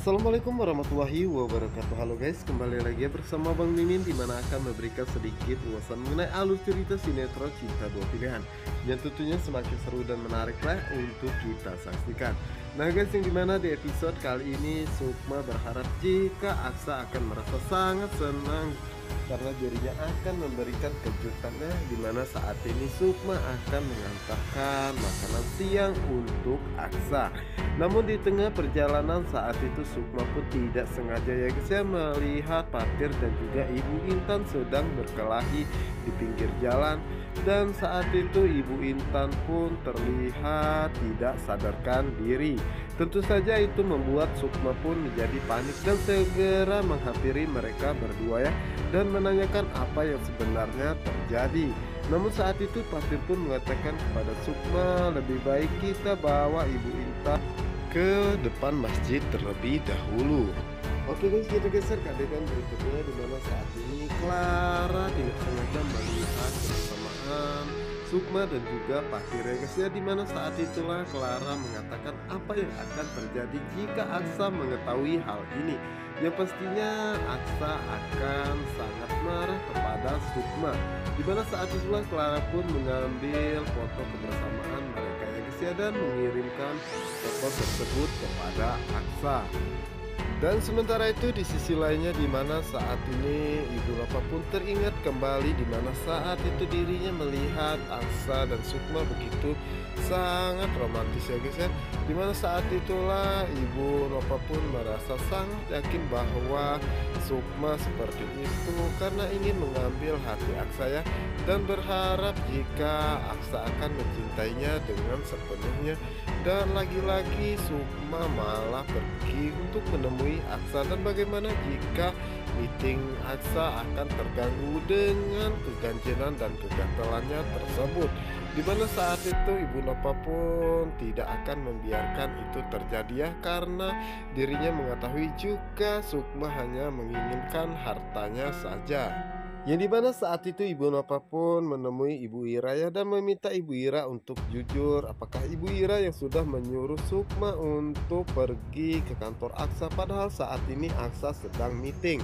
Assalamualaikum warahmatullahi wabarakatuh. Halo guys, kembali lagi bersama Bang Mimin, di mana akan memberikan sedikit ulasan mengenai alur cerita sinetron Cinta Dua Pilihan yang tentunya semakin seru dan menariklah untuk kita saksikan. Nah guys, yang dimana di episode kali ini Sukma berharap jika Aksa akan merasa sangat senang karena dirinya akan memberikan kejutannya, dimana saat ini Sukma akan mengantarkan makanan siang untuk Aksa. Namun di tengah perjalanan saat itu Sukma pun tidak sengaja ya guys ya melihat Patir dan juga Ibu Intan sedang berkelahi di pinggir jalan. Dan saat itu Ibu Intan pun terlihat tidak sadarkan diri. Tentu saja itu membuat Sukma pun menjadi panik dan segera menghampiri mereka berdua ya, dan menanyakan apa yang sebenarnya terjadi. Namun saat itu Patir pun mengatakan kepada Sukma, lebih baik kita bawa Ibu Intan ke depan masjid terlebih dahulu. Oke guys, kita geser ke adegan berikutnya, dimana saat ini Clara tidak sengaja melihat bersamaan Sukma dan juga Patir ya guys ya, dimana saat itulah Clara mengatakan apa yang akan terjadi jika Aksa mengetahui hal ini. Yang pastinya Aksa akan sangat marah kepada Sukma, dimana saat itulah Clara pun mengambil foto kebersamaan mereka ya guys ya, dan mengirimkan foto tersebut kepada Aksa. Dan sementara itu di sisi lainnya, di mana saat ini Ibu Nova pun teringat kembali di mana saat itu dirinya melihat Aksa dan Sukma begitu sangat romantis ya guys ya. Dimana saat itulah Ibu Nova pun merasa sangat yakin bahwa Sukma seperti itu karena ingin mengambil hati Aksa ya, dan berharap jika Aksa akan mencintainya dengan sepenuhnya. Dan lagi-lagi Sukma malah pergi untuk menemui Aksa. Dan bagaimana jika meeting Aksa akan terganggu dengan keganjenan dan kegatelannya tersebut, dimana saat itu Ibu Nova pun tidak akan membiarkan itu terjadi ya, karena dirinya mengetahui juga Sukma hanya menginginkan hartanya saja. Yang dimana saat itu Ibu Nova pun menemui Ibu Ira ya, dan meminta Ibu Ira untuk jujur apakah Ibu Ira yang sudah menyuruh Sukma untuk pergi ke kantor Aksa, padahal saat ini Aksa sedang meeting.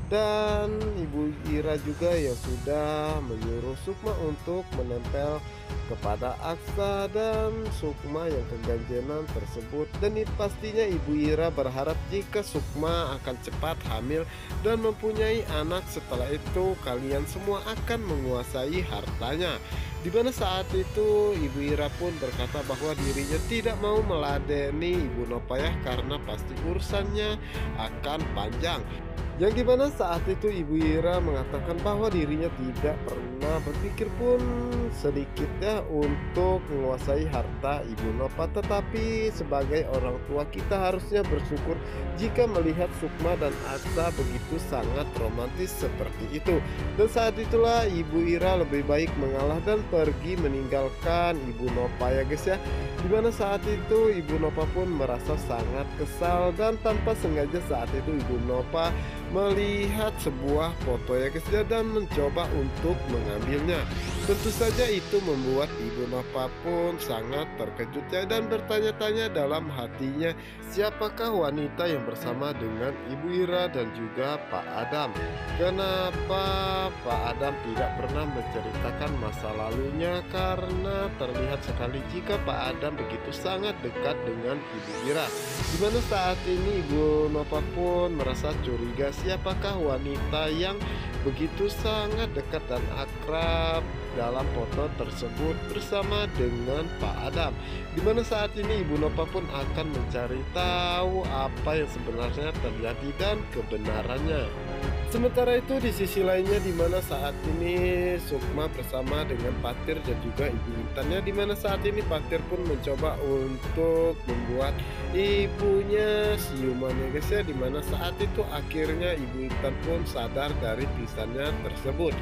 Dan Ibu Ira juga yang sudah menyuruh Sukma untuk menempel kepada Aksa dan Sukma yang keganjenan tersebut. Dan itu pastinya Ibu Ira berharap jika Sukma akan cepat hamil dan mempunyai anak, setelah itu kalian semua akan menguasai hartanya. Dimana saat itu Ibu Ira pun berkata bahwa dirinya tidak mau meladeni Ibu Nova ya, karena pasti urusannya akan panjang. Yang dimana saat itu Ibu Ira mengatakan bahwa dirinya tidak pernah berpikir pun sedikitnya untuk menguasai harta Ibu Nova. Tetapi sebagai orang tua kita harusnya bersyukur jika melihat Sukma dan Aksa begitu sangat romantis seperti itu. Dan saat itulah Ibu Ira lebih baik mengalah dan pergi meninggalkan Ibu Nova ya guys ya. Dimana saat itu Ibu Nova pun merasa sangat kesal, dan tanpa sengaja saat itu Ibu Nova melihat sebuah foto ya guys ya, dan mencoba untuk mengambilnya. Tentu saja itu membuat Ibu Nova pun sangat terkejut ya, dan bertanya-tanya dalam hatinya, siapakah wanita yang bersama dengan Ibu Ira dan juga Pak Adam? Kenapa Pak Adam tidak pernah menceritakan masa lalunya? Karena terlihat sekali jika Pak Adam begitu sangat dekat dengan Ibu Ira. Dimana saat ini Ibu Nova pun merasa curiga, siapakah wanita yang begitu sangat dekat dan akrab dalam foto tersebut bersama dengan Pak Adam. Dimana saat ini Ibu Nova pun akan mencari tahu apa yang sebenarnya terjadi dan kebenarannya. Sementara itu di sisi lainnya, dimana saat ini Sukma bersama dengan Patir dan juga Ibu Intannya, dimana saat ini Patir pun mencoba untuk membuat ibunya siuman ya guys ya, dimana saat itu akhirnya Ibu Intan pun sadar dari pingsannya tersebut.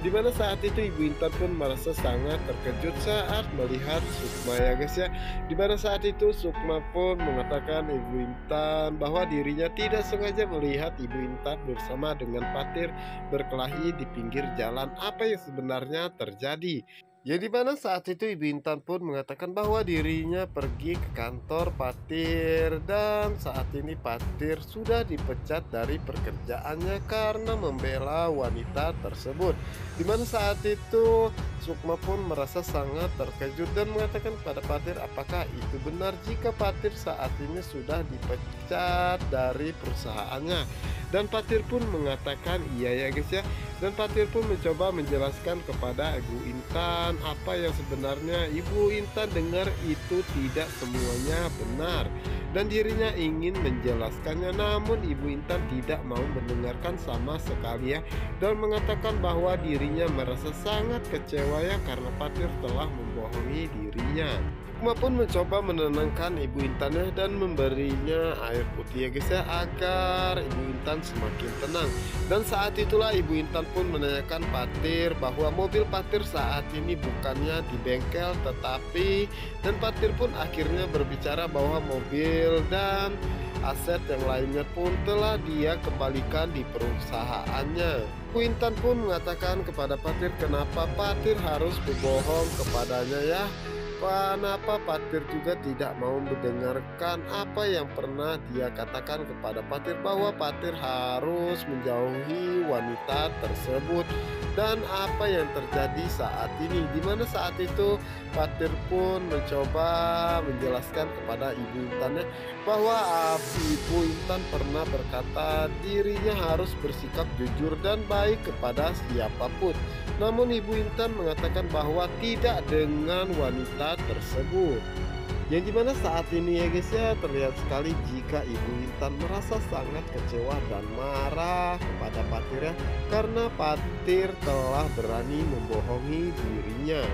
Dimana saat itu Ibu Intan pun merasa sangat terkejut saat melihat Sukma ya guys ya, dimana saat itu Sukma pun mengatakan Ibu Intan bahwa dirinya tidak sengaja melihat Ibu Intan bersama dengan Patir berkelahi di pinggir jalan. Apa yang sebenarnya terjadi? Ya di mana saat itu Ibu Intan pun mengatakan bahwa dirinya pergi ke kantor Patir dan saat ini Patir sudah dipecat dari pekerjaannya karena membela wanita tersebut. Di mana saat itu Sukma pun merasa sangat terkejut dan mengatakan kepada Patir apakah itu benar jika Patir saat ini sudah dipecat dari perusahaannya. Dan Patir pun mengatakan iya ya guys ya. Dan Patir pun mencoba menjelaskan kepada Ibu Intan apa yang sebenarnya Ibu Intan dengar itu tidak semuanya benar. Dan dirinya ingin menjelaskannya namun Ibu Intan tidak mau mendengarkan sama sekali ya. Dan mengatakan bahwa dirinya merasa sangat kecewa ya karena Patir telah membohongi dirinya. Sukma pun mencoba menenangkan Ibu Intannya dan memberinya air putih ya guys ya agar Ibu Intan semakin tenang. Dan saat itulah Ibu Intan pun menanyakan Patir bahwa mobil Patir saat ini bukannya di bengkel tetapi, dan Patir pun akhirnya berbicara bahwa mobil dan aset yang lainnya pun telah dia kembalikan di perusahaannya. Ibu Intan pun mengatakan kepada Patir kenapa Patir harus berbohong kepadanya ya. Kenapa Patir juga tidak mau mendengarkan apa yang pernah dia katakan kepada Patir bahwa Patir harus menjauhi wanita tersebut. Dan apa yang terjadi saat ini, dimana saat itu Patir pun mencoba menjelaskan kepada Ibu Intannya bahwa Ibu Intan pernah berkata dirinya harus bersikap jujur dan baik kepada siapapun. Namun Ibu Intan mengatakan bahwa tidak dengan wanita tersebut. Yang dimana saat ini ya guys ya terlihat sekali jika Ibu Intan merasa sangat kecewa dan marah kepada Patir ya, karena Patir telah berani membohongi dirinya.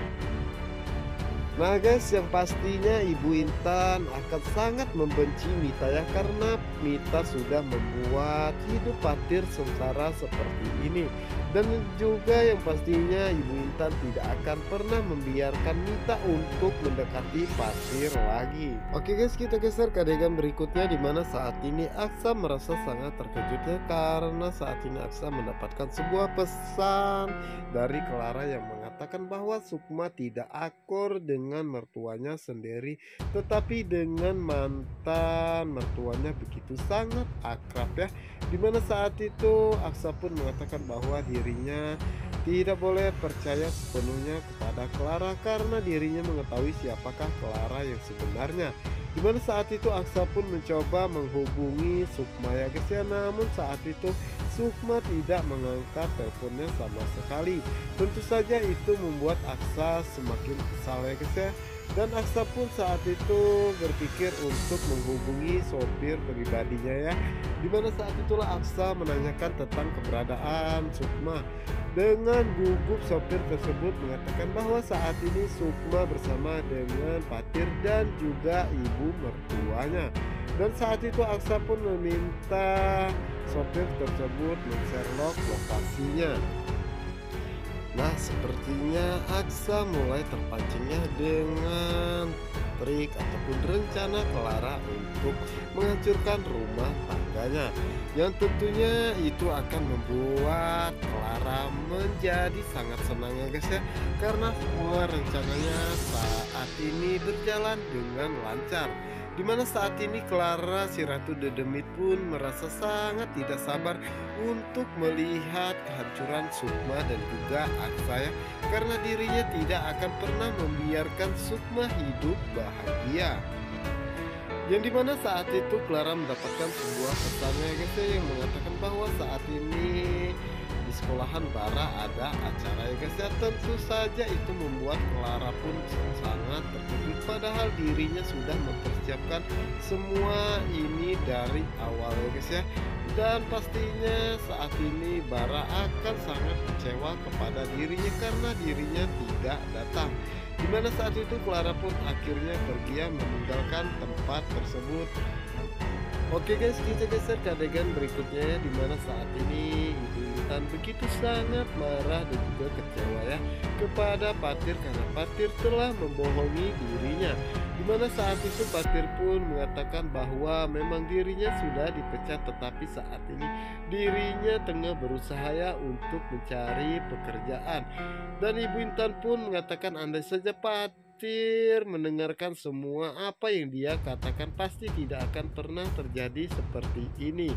Nah guys, yang pastinya Ibu Intan akan sangat membenci Mita ya, karena Mita sudah membuat hidup Patir sengsara seperti ini. Dan juga yang pastinya Ibu Intan tidak akan pernah membiarkan Mita untuk mendekati Patir lagi. Oke guys, kita geser ke adegan berikutnya di mana saat ini Aksa merasa sangat terkejut ya, karena saat ini Aksa mendapatkan sebuah pesan dari Clara yang mengatakan bahwa Sukma tidak akur dengan mertuanya sendiri, tetapi dengan mantan mertuanya begitu sangat akrab ya. Dimana saat itu Aksa pun mengatakan bahwa dirinya tidak boleh percaya sepenuhnya kepada Clara karena dirinya mengetahui siapakah Clara yang sebenarnya. Dimana saat itu Aksa pun mencoba menghubungi Sukma ya guys ya, namun saat itu Sukma tidak mengangkat teleponnya sama sekali. Tentu saja itu membuat Aksa semakin kesal ya guys ya. Dan Aksa pun saat itu berpikir untuk menghubungi sopir pribadinya ya. Dimana saat itulah Aksa menanyakan tentang keberadaan Sukma. Dengan gugup sopir tersebut mengatakan bahwa saat ini Sukma bersama dengan Patir dan juga ibu mertuanya. Dan saat itu Aksa pun meminta sopir tersebut men-Sherlock lokasinya. Nah, sepertinya Aksa mulai terpancingnya dengan trik ataupun rencana Clara untuk menghancurkan rumah tangganya, yang tentunya itu akan membuat Clara menjadi sangat senang ya guys ya, karena semua rencananya saat ini berjalan dengan lancar. Dimana saat ini Clara si Ratu Dedemit pun merasa sangat tidak sabar untuk melihat kehancuran Sukma dan juga Aksa ya, karena dirinya tidak akan pernah membiarkan Sukma hidup bahagia. Yang dimana saat itu Clara mendapatkan sebuah pesan ya guys ya, yang mengatakan bahwa saat ini di sekolahan Bara ada acara ya guys ya. Tentu saja itu membuat Clara pun sangat terkejut, padahal dirinya sudah mempersiapkan semua ini dari awal ya guys ya. Dan pastinya saat ini Bara akan sangat kecewa kepada dirinya karena dirinya tidak datang. Dimana saat itu Clara pun akhirnya pergi meninggalkan tempat tersebut. Oke guys, kita geser ke adegan berikutnya ya, dimana saat ini Ibu Intan begitu sangat marah dan juga kecewa ya kepada Patir karena Patir telah membohongi dirinya. Dimana saat itu Patir pun mengatakan bahwa memang dirinya sudah dipecat, tetapi saat ini dirinya tengah berusaha ya untuk mencari pekerjaan. Dan Ibu Intan pun mengatakan andai saja Patir mendengarkan semua apa yang dia katakan, pasti tidak akan pernah terjadi seperti ini.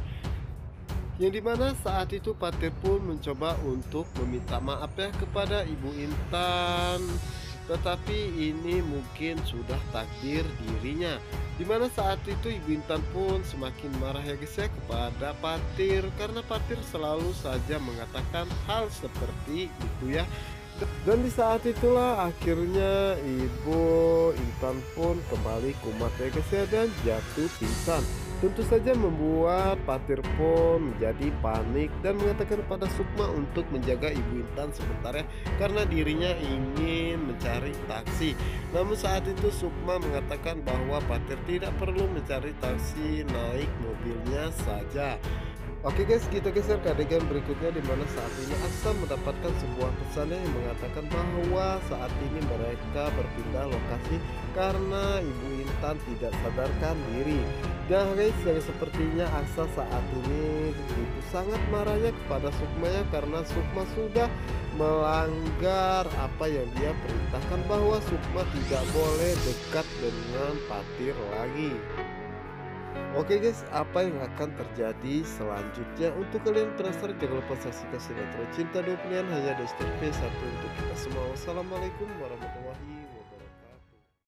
Yang dimana saat itu Patir pun mencoba untuk meminta maaf ya kepada Ibu Intan, tetapi ini mungkin sudah takdir dirinya. Dimana saat itu Ibu Intan pun semakin marah ya guys ya kepada Patir, karena Patir selalu saja mengatakan hal seperti itu ya. Dan di saat itulah akhirnya Ibu Intan pun kembali kumat ya guys ya, dan jatuh pingsan. Tentu saja membuat Patir pun menjadi panik dan mengatakan kepada Sukma untuk menjaga Ibu Intan sebentar ya, karena dirinya ingin mencari taksi. Namun saat itu Sukma mengatakan bahwa Patir tidak perlu mencari taksi, naik mobilnya saja. Oke guys, kita geser ke adegan berikutnya, di mana saat ini Aksa mendapatkan sebuah pesan yang mengatakan bahwa saat ini mereka berpindah lokasi karena Ibu Intan tidak sadarkan diri. Dan guys, yang sepertinya Aksa saat ini begitu sangat marahnya kepada Sukma ya, karena Sukma sudah melanggar apa yang dia perintahkan, bahwa Sukma tidak boleh dekat dengan Patir lagi. Oke guys, apa yang akan terjadi selanjutnya? Untuk kalian penasaran, jangan lupa saksikan sinetron Cinta Dua Pilihan hanya di STV 1 untuk kita semua. Wassalamualaikum warahmatullahi wabarakatuh.